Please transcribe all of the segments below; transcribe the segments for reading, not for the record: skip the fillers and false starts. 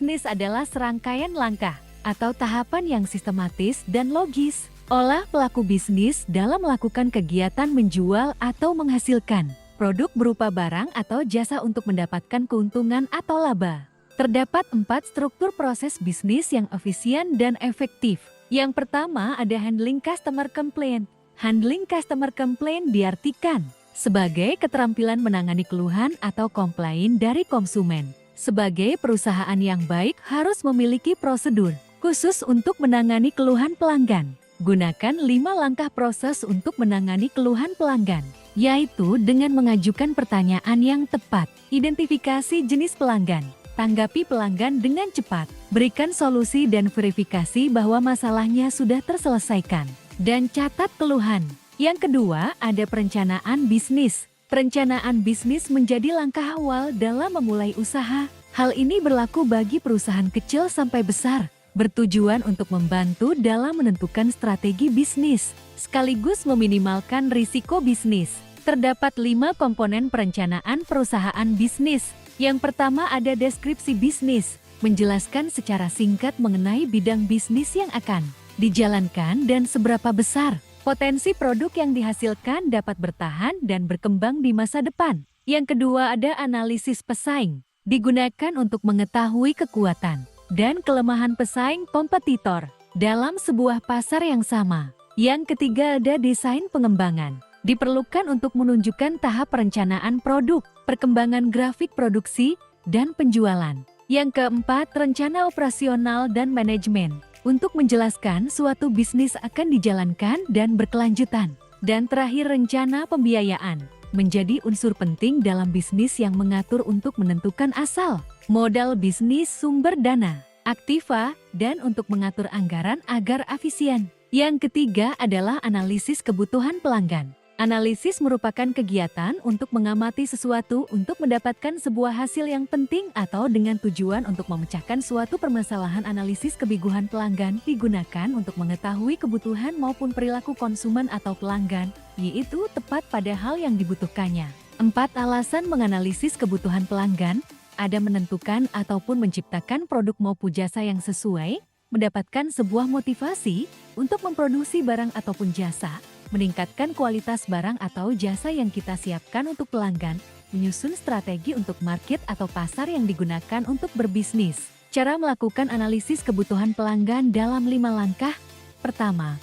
Bisnis adalah serangkaian langkah atau tahapan yang sistematis dan logis. Olah pelaku bisnis dalam melakukan kegiatan menjual atau menghasilkan produk berupa barang atau jasa untuk mendapatkan keuntungan atau laba. Terdapat 4 struktur proses bisnis yang efisien dan efektif. Yang pertama ada handling customer complaint. Handling customer complaint diartikan sebagai keterampilan menangani keluhan atau komplain dari konsumen. Sebagai perusahaan yang baik harus memiliki prosedur khusus untuk menangani keluhan pelanggan. Gunakan 5 langkah proses untuk menangani keluhan pelanggan, yaitu dengan mengajukan pertanyaan yang tepat, identifikasi jenis pelanggan, tanggapi pelanggan dengan cepat, berikan solusi dan verifikasi bahwa masalahnya sudah terselesaikan, dan catat keluhan. Yang kedua, ada perencanaan bisnis. Perencanaan bisnis menjadi langkah awal dalam memulai usaha. Hal ini berlaku bagi perusahaan kecil sampai besar, bertujuan untuk membantu dalam menentukan strategi bisnis, sekaligus meminimalkan risiko bisnis. Terdapat 5 komponen perencanaan perusahaan bisnis. Yang pertama ada deskripsi bisnis, menjelaskan secara singkat mengenai bidang bisnis yang akan dijalankan dan seberapa besar potensi produk yang dihasilkan dapat bertahan dan berkembang di masa depan. Yang kedua ada analisis pesaing, digunakan untuk mengetahui kekuatan dan kelemahan pesaing kompetitor dalam sebuah pasar yang sama. Yang ketiga ada desain pengembangan, diperlukan untuk menunjukkan tahap perencanaan produk, perkembangan grafik produksi, dan penjualan. Yang keempat, rencana operasional dan manajemen, untuk menjelaskan suatu bisnis akan dijalankan dan berkelanjutan. Dan terakhir, rencana pembiayaan, menjadi unsur penting dalam bisnis yang mengatur untuk menentukan asal modal bisnis, sumber dana, aktiva, dan untuk mengatur anggaran agar efisien. Yang ketiga adalah analisis kebutuhan pelanggan. Analisis merupakan kegiatan untuk mengamati sesuatu untuk mendapatkan sebuah hasil yang penting atau dengan tujuan untuk memecahkan suatu permasalahan. Analisis kebutuhan pelanggan digunakan untuk mengetahui kebutuhan maupun perilaku konsumen atau pelanggan, yaitu tepat pada hal yang dibutuhkannya. 4 alasan menganalisis kebutuhan pelanggan ada menentukan ataupun menciptakan produk maupun jasa yang sesuai, mendapatkan sebuah motivasi untuk memproduksi barang ataupun jasa, meningkatkan kualitas barang atau jasa yang kita siapkan untuk pelanggan, menyusun strategi untuk market atau pasar yang digunakan untuk berbisnis. Cara melakukan analisis kebutuhan pelanggan dalam 5 langkah. Pertama,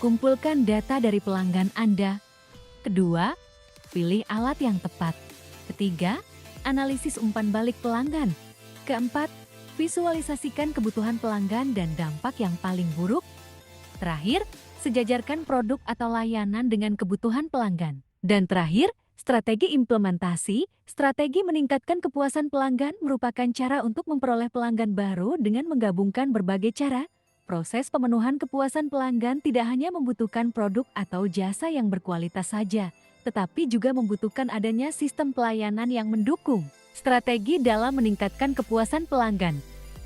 kumpulkan data dari pelanggan Anda. Kedua, pilih alat yang tepat. Ketiga, analisis umpan balik pelanggan. Keempat, visualisasikan kebutuhan pelanggan dan dampak yang paling buruk. Terakhir, sejajarkan produk atau layanan dengan kebutuhan pelanggan. Dan terakhir, strategi implementasi. Strategi meningkatkan kepuasan pelanggan merupakan cara untuk memperoleh pelanggan baru dengan menggabungkan berbagai cara. Proses pemenuhan kepuasan pelanggan tidak hanya membutuhkan produk atau jasa yang berkualitas saja, tetapi juga membutuhkan adanya sistem pelayanan yang mendukung. Strategi dalam meningkatkan kepuasan pelanggan.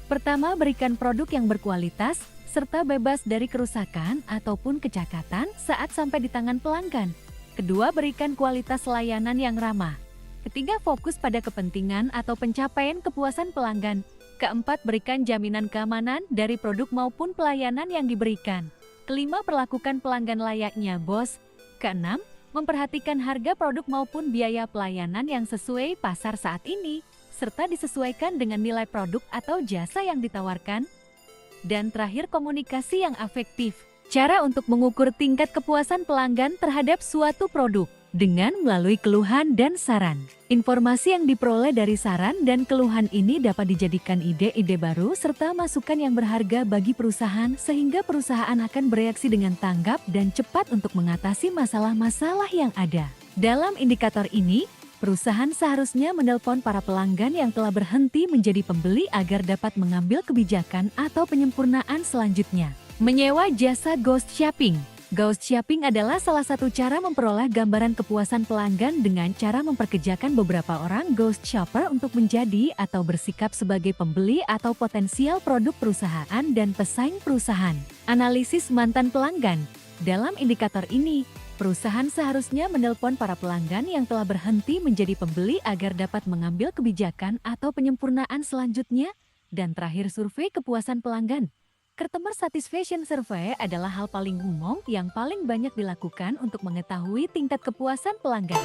Pertama, berikan produk yang berkualitas, serta bebas dari kerusakan ataupun kecacatan saat sampai di tangan pelanggan. Kedua, berikan kualitas layanan yang ramah. Ketiga, fokus pada kepentingan atau pencapaian kepuasan pelanggan. Keempat, berikan jaminan keamanan dari produk maupun pelayanan yang diberikan. Kelima, perlakukan pelanggan layaknya bos. Keenam, memperhatikan harga produk maupun biaya pelayanan yang sesuai pasar saat ini, serta disesuaikan dengan nilai produk atau jasa yang ditawarkan. Dan terakhir, komunikasi yang efektif. Cara untuk mengukur tingkat kepuasan pelanggan terhadap suatu produk dengan melalui keluhan dan saran. Informasi yang diperoleh dari saran dan keluhan ini dapat dijadikan ide-ide baru serta masukan yang berharga bagi perusahaan sehingga perusahaan akan bereaksi dengan tanggap dan cepat untuk mengatasi masalah-masalah yang ada. Dalam indikator ini, perusahaan seharusnya menelpon para pelanggan yang telah berhenti menjadi pembeli agar dapat mengambil kebijakan atau penyempurnaan selanjutnya. Menyewa jasa ghost shopping. Ghost shopping adalah salah satu cara memperoleh gambaran kepuasan pelanggan dengan cara memperkerjakan beberapa orang ghost shopper untuk menjadi atau bersikap sebagai pembeli atau potensial produk perusahaan dan pesaing perusahaan. Analisis mantan pelanggan. Dalam indikator ini, perusahaan seharusnya menelpon para pelanggan yang telah berhenti menjadi pembeli agar dapat mengambil kebijakan atau penyempurnaan selanjutnya. Dan terakhir, survei kepuasan pelanggan. Customer Satisfaction Survey adalah hal paling umum yang paling banyak dilakukan untuk mengetahui tingkat kepuasan pelanggan.